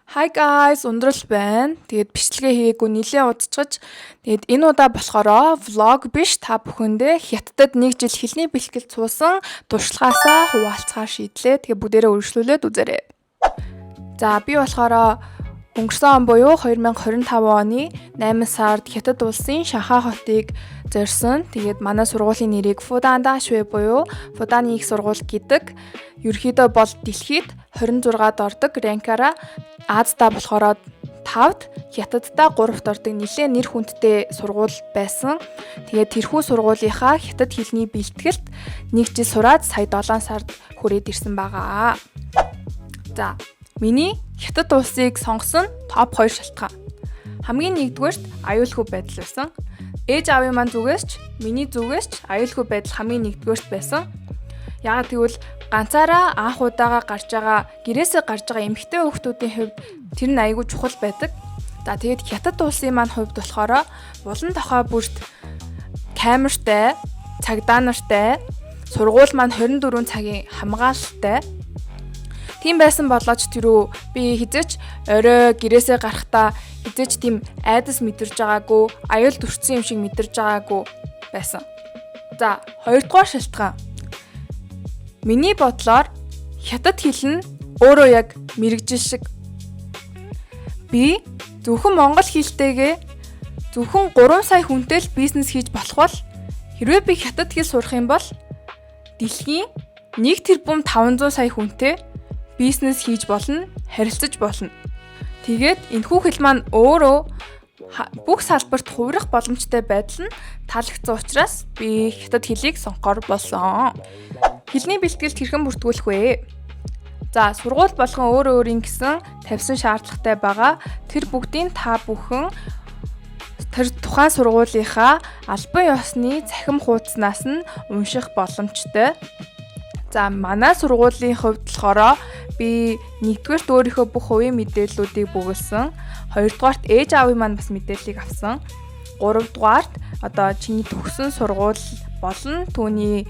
Hi guys, ундрал байна. Тэгээд бичлэгээ хийгээгүй нэлээд удчихж. Тэгээд энэ удаа болохоор vlog биш, та бүхэндээ Хятадд 1 жил хэлний бэлтгэл цуусан туршлагаасаа хуваалцахаар шийдлээ. Тэгээд бүгдээрээ үргэлжлүүлээд үзээрэй. За би болохоор өнгөрсөн он буюу 2025 оны 8 сард Хятад улсын Шанхай хотыг зорьсон. Тэгээд манай сургуулийн нэрийг Fudan Dashue буюу Фуданы их сургууль гэдэг. Ерөнхийдөө бол дэлхийд 26-д ордог ранкаараа Азида болохоор 5-д, Хятаддаа 3-т ордог нэлээд нэр хүндтэй сургууль байсан. Тэгээд тэрхүү сургуулийнхаа хятад хэлний бэлтгэлд 1 жил сураад сая 7 сард хүрээд ирсэн байгаа. За, миний Хятад улсыг сонгосон топ 2 шалтгаан. Хамгийн нэгдүгээрт аюулгүй байдал байсан. Ээж аавын маань зүгээс ч, миний зүгээс ч аюулгүй байдал хамгийн нэгдүгээрт байсан. Яагаад гэвэл ганцаараа анх удаага гарч байгаа гэрээсээ гарч байгаа эмэгтэй хүүхдүүдийн хувьд тэр нь аягүй чухал байдаг. За тэгээд Хятад улсын маань хувьд болохоор булан тохой бүрт камертай, цагдаа нартай, сургууль маань 24 цагийн хамгаалалтай. Тийм байсан болооч тэрөө би хизээч орой гэрээсээ гарахдаа хизээч тийм айдас мэдэрж байгаагүй, аюул төрсөн юм шиг мэдэрж байгаагүй байсан. За, хоёрдугаар шалтгаан. Миний бодлоор хятад хэл нь өөрөө яг мэрэгжил шиг. Би зөвхөн монгол хэлтэйгээ зөвхөн 3 сая хүнтэй л бизнес хийж болох бол хэрвээ би хятад хэл сурах юм бол дэлхийн 1 тэрбум 500 сая хүнтэй бизнес хийж болно, харилцаж болно. Тэгээд энэхүү хэл маань өөрөө бүх салбарт хувирах боломжтой байдал нь таалагдсан учраас би хятад хэлийг сонгохоор болсон. Хэлний бэлтгэлд хэрхэн бүртгүүлэх вэ? За, сургууль болгон өөрийн гэсэн тавьсан шаардлагатай байгаа. Тэр бүгдийг та бүхэн тэр тухайн сургуулийнхаа албан ёсны цахим хуудаснаас нь унших боломжтой. За, манай сургуулийн хувьд болохоор би нэгдүгээрт өөрийнхөө бүх хувийн мэдээллүүдийг бүгэлсэн. Хоёрдугаарт ээж аавын маань бас мэдээллийг авсан. Гуравдугаарт одоо чиний төгссөн сургууль болон түүний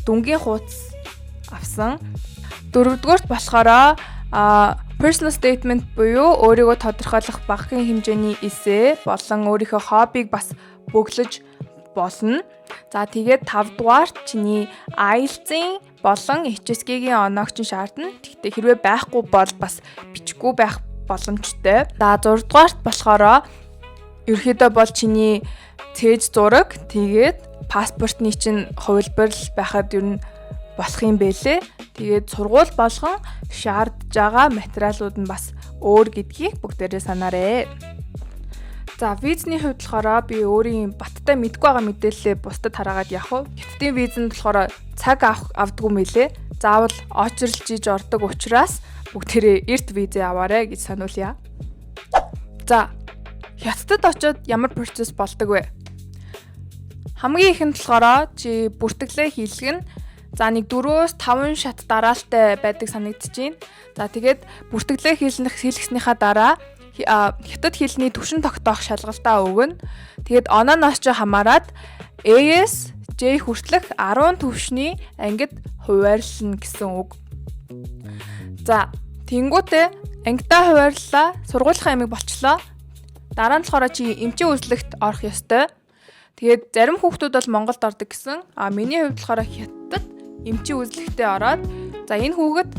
дүнгийн хуудас авсан. Дөрөвдүгээрт болохоор personal statement буюу өөрийгөө тодорхойлох багахан хэмжээний эссе болон өөрийнхөө хоббиг бас бөглөж болно. За тэгээд 5-дугаарт чиний IELTS-ийн болон HSK-гийн оноогч шаардна. Гэхдээ хэрвээ байхгүй бол бас бичихгүй байх боломжтой. За 6-дугаарт болохоор ерөөхдөө бол чиний цээж зураг тэгээд паспортны чинь хувилбарл байхад ер нь болох юм бэлээ. Тэгээд сургууль болгон шаардж байгаа материалууд нь бас өөр гэдгийг бүгдээрээ санаарай. За, визний хувьд болохоор би өөрийн баттай мэдгүй байгаа мэдээлэлээ бусдад хараагаад явах. Хятадын визэнд болохоор цаг авдаггүй мэлээ. Заавал очрлж иж ордог учраас бүгдээрээ эрт визээ аваарай гэж сануулъя. За, Хятадд очиод ямар процесс болдог вэ? Хамгийн ихэнд болохоор чи бүртгэлээ хийлгэн. За, нэг 4-5 шат дараалтай байдаг санагдаж байна. За, тэгээд бүртгэлээ хийлгэснийхаа дараа хятад хэлний түвшин тогтоох шалгалтаа өгнө. Тэгээд онооноос ч хамаарат AS J хүртэлх 10 түвшний ангид хуваарлана гэсэн үг. За, тэнгуүтээ ангидаа хуваарлаа, сургуулийнхаа амиг болчлоо. Дараа нь болохоор чи эмчийн үзлэгт орох ёстой. Тэгээд зарим хүүхдүүд бол Монголд ордог гэсэн. Миний хувьд болохоор Хятадд эмчийн үзлэгтээ ороод за энэ хүүхэд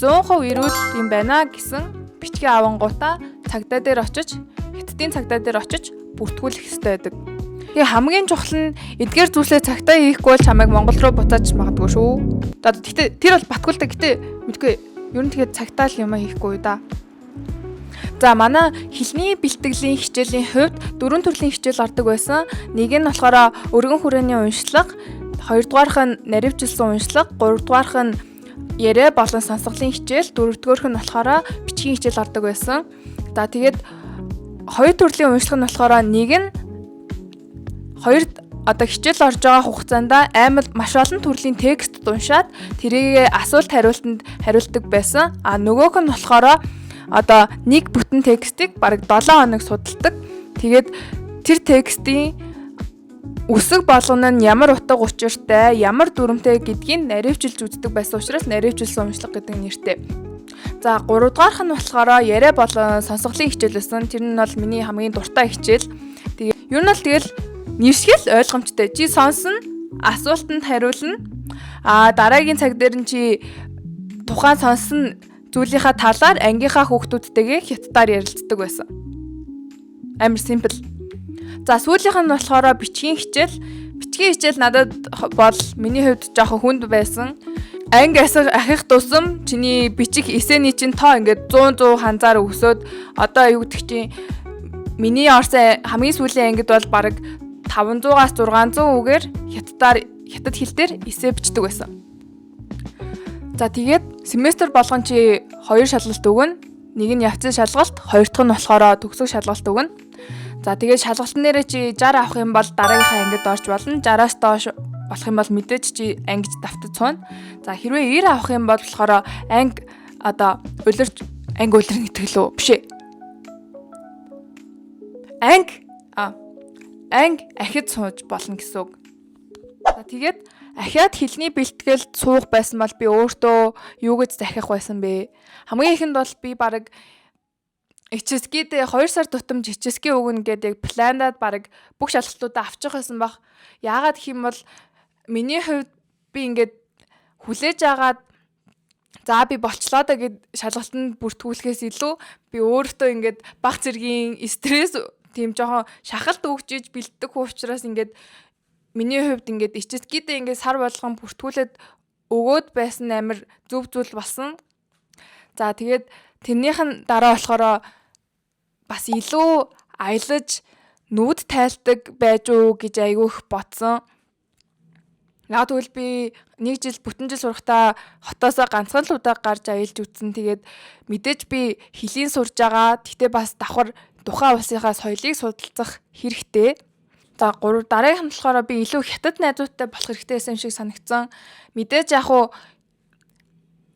100% эрүүл юм байна гэсэн бичгээ авангуудаа цагдаа дээр очиж, Хятадын цагдаа дээр очиж бүртгүүлэх ёстой байдаг. Тэгээ хамгийн чухал нь эдгээр зүйлээ цагтаа хийхгүй бол чамайг Монгол руу буцааж магадгүй шүү. Гэхдээ тэр бол батгуулдаг. Гэтэ мэдгүй. Ер нь тэгээд цагтаа л юм хийхгүй да. За, манай хэлний бэлтгэлийн хичээлийн хувьд 4 төрлийн хичээл ордог байсан. Нэг нь болохоор өргөн хүрээний уншлага, хоёрдугаарх нь наривчилсан уншлага, гуравдугаарх нь яриа болон сонсголын хичээл, дөрөвдүгээрх нь болохоор бичгийн хичээл ордог байсан. За, тэгээд хоёр төрлийн уншлага нь болохоор нэг нь хоёрд одоо хичээл орж байгаа хугацаанд маш олон төрлийн текст уншаад тэрийг асуулт хариултанд хариулдаг байсан. Нөгөөх нь болохоор одоо нэг бүтэн текстийг бараг 7 хоног судалдаг. Тэгээд тэр текстийн үсэг болгоно нь ямар утга учиртай, ямар дүрмтэй гэдгийг наривчилж үздэг байсан учраас наривчилсан уншлага гэдэг нэртэй. За 3 дугаарх нь болохоор яриа болон сонсголын хичээл байсан. Тэр нь бол миний хамгийн дуртай хичээл. Тэгээ ер нь бол тэгэл нэршгэл ойлгомжтой. Чи сонсно, асуултанд хариулна. Дараагийн цаг дээр нь чи тухайн сонсон зүйлийнхаа талаар ангийнхаа хүүхдүүдтэйгээ хятадаар ярилцдаг байсан. Амар симпл. За сүүлийнх нь болохоор бичгийн хичээл. Бичгийн хичээл надад бол миний хувьд жоохон хүнд байсан. Анги ахих тусам чиний бичих эсэний чин тоо ингээд 100 ханзаар өсөөд одоо юу гэдэг чинь миний орсон хамгийн сүүлийн ангид бол бараг 500-аас 600 үгээр хятад хэл дээр эсэ бичдэг байсан. За тэгээд семестр болгон чи 2 шалгалт өгнө. Нэг нь явцын шалгалт, хоёр дахь нь болохоор төгсөх шалгалт өгнө. За тэгээд шалгалтын нэрээ чи 60 авах юм бол дараагийнхаа ангид орж болно. 60-аас доош болох юм бол мэдээж чи ангиж давтаж цууна. За хэрвээ 90 авах юм бол болохоор анги одоо анги улирн гэдэг лөө биш ээ. Анги ахид сууж болно гэсэн үг. За тэгээд ахиад хэлний бэлтгэл суух байсан бол би өөртөө юу гэж захих байсан бэ? Хамгийн ихэнд бол би баг HSK-д 2 сар тутамж HSK өгнө гэдэг яг пландаад баг бүх шалгалтуудаа авчих байсан баг. Яагаад гэх юм бол миний хувьд би ингээд хүлээж агаад за би болчлоо да гэд шалгалтанд бүртгүүлэхээс илүү би өөртөө ингээд баг зэргийн стресс тийм жоохон шахалт өгч бэлддэг учраас ингээд миний хувьд ингээд HSK-д ингээд сар болгон бүртгүүлээд өгөөд байсан амар зөв зүйл болсон. За тэгээд тэрнийх нь дараа болохоор бас илүү аялаж нүд тайлдаг байж уу гэж айгүйх бодсон. Яг тэгвэл би нэг жил бүтэн жил сурахдаа хотоосоо ганцхан л удаа гарч аялж үзсэн. Тэгээд мэдээж би хөлийн сурж байгаа. Гэхдээ бас давхар тухайн улсынхаа соёлыг судалцах хэрэгтэй. За дараагийнх нь болохоор би илүү хятад найзуудтай болох хэрэгтэй байсан юм шиг санагдсан. Мэдээж яг уу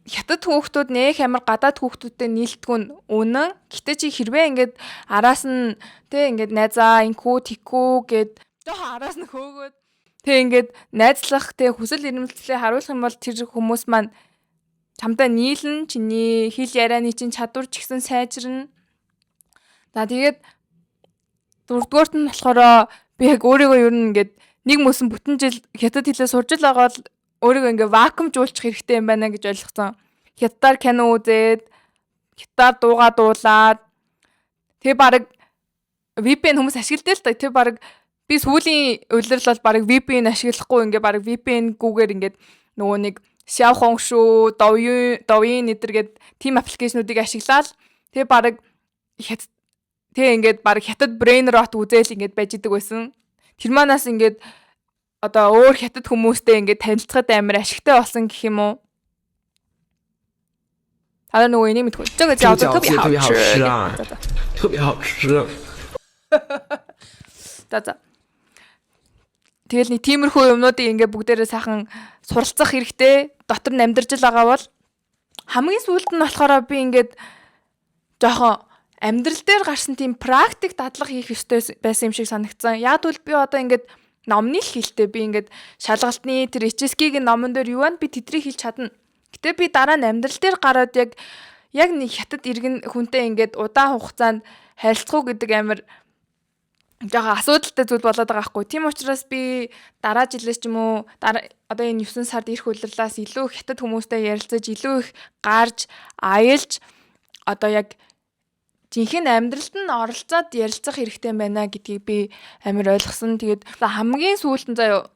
хятад хүүхдүүд нэх ямар гадаад хүүхдүүдтэй нийлдэггүй нь үнэн. Гэтэ чи хэрвээ ингээд араас нь ингээд найзаа инкүү тикүү гэд жоохон араас нь хөөгөөд ингээд найзлах хүсэл эрмэлзлээ харуулах юм бол тэр хүмүүс маань чамтай нийлнэ. Чиний хэл ярианы чинь чадвар ч гэсэн сайжирна. За тэгээд дөрөвдүгээрт нь болохоор би яг өөрийгөө ер нь ингээд нэг мөсөн бүтэн жил хятад хэлээ сурж л байгаа бол өөрийгөө ингээ вакуумжуулчих хэрэгтэй юм байна гэж ойлгосон. Хятадаар кино үзээд, хятадаар дуугаа дуулаад тэгээ баг VPN хүмүүс ашигладаг л та. Тэгээ баг би сүүлийн улирал бол баг VPN ашиглахгүй ингээ баг VPN гүүгээр ингээд нөгөө нэг Xiaohongshu, Douyin нэдэргээд team аппликейшнуудыг ашиглаад тэгээ баг ингээд баг хятад brain rot үзэл ингээд байж идэг байсан. Тэр манаас ингээд одоо өөр хятад хүмүүстэй ингээд танилцахад амар ашигтай болсон гэх юм уу? Та нөгөө энийг мэдгүй. Жага зяа特别好吃啊。特别好吃。За. Тэгэл нэг тиймэрхүү юмнуудыг ингээд бүгдээрээ сайхан суралцах хэрэгтэй. Дотор нь амьдарч л байгаа бол хамгийн сүүлд нь болохоор би ингээд жоохон амьдрал дээр гарсан тийм практик дадлага хийх ёстой байсан юм шиг санагдсан. Яг бол би одоо ингээд номны л хэлтэй би ингээд шалгалтны тэр HSK-гийн номон дээр юу байна би тэдрийг хэлж чадна. Гэтэ би дараа нь амьдрал дээр гараад яг нэг хятад иргэн хүнтэй ингээд удаан хугацаанд харилцах уу гэдэг амар жоохон асуудалтай зүйл болоод байгаа хгүй. Тийм учраас би дараа жилээс ч юм уу одоо энэ 9 сард ирэх улирлаас илүү хятад хүмүүстэй ярилцаж илүү их гарч аялж одоо яг жинхэнэ амьдралд нь оролцоод ярилцах хэрэгтэй байна гэдгийг би амар ойлгосон. Тэгээд хамгийн сүүлд нь заяа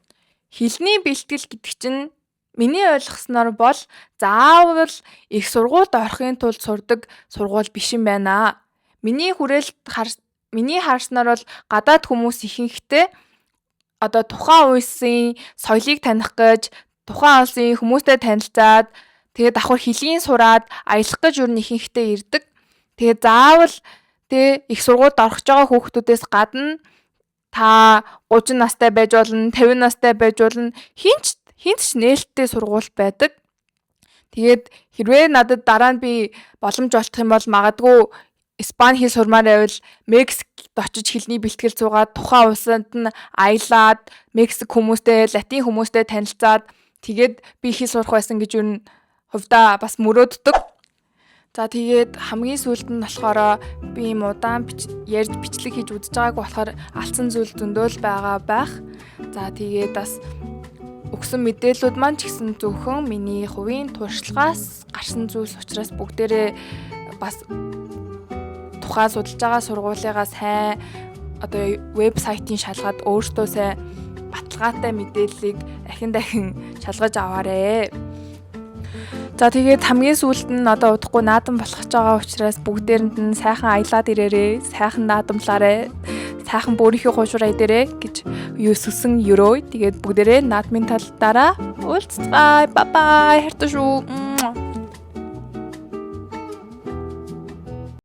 хэлний бэлтгэл гэдэг чинь миний ойлгосноор бол заавал их сургуульд орохын тулд сурдаг сургууль биш юм байна. Миний харснаар бол гадаад хүмүүс ихэнхдээ одоо тухайн улсын соёлыг таних гэж тухайн улсын хүмүүстэй танилцаад тэгээд давхар хэлийг сураад аялах гэж юу ихэнхдээ ирдэг. Тэгээ заавал их сургуульд орох байгаа хүүхдүүдээс гадна та 30 настай байж болно, 50 настай байж болно. Хинч нээлттэй сургууль байдаг. Тэгээд хэрвээ надад дараа нь би боломж олдох юм бол магадгүй Испани хэл сурмаар байвал Мексикт очиж хэлний бэлтгэл суугаад тухайн улсад нь аялаад Мексик хүмүүстэй, латин хүмүүстэй танилцаад тэгээд би хэл сурах байсан гэж юу хувьдаа бас мөрөөддөг. За тэгээд хамгийн сүүлд нь болохоор би юм удаан ярьж бичлэг хийж үзэж байгааг болохоор алдсан зүйл зөндөө л байгаа байх. За тэгээд бас өгсөн мэдээллүүд маань ч гэсэн зөвхөн миний хувийн туршлагаас гарсан зүйлс учраас бүгдээрээ бас тухайн судалж байгаа сургуулигаа сайн одоо вебсайтын шалгаад өөртөө сайн баталгаатай мэдээллийг дахин шалгаж аваарэ. За тэгээд хамгийн сүүлд нь одоо удахгүй наадам болох гэж байгаа учраас бүгдээрэнд нь сайхан аялаад ирээрээ, сайхан наадамлаарэ, сайхан өөрийнхөө хуушураа идэрэ гэж юу сүсэн өрөө. Тэгээд бүгдээрээ наадмын талдаараа уулзцгаая. Бай бай. Хайртай шүү.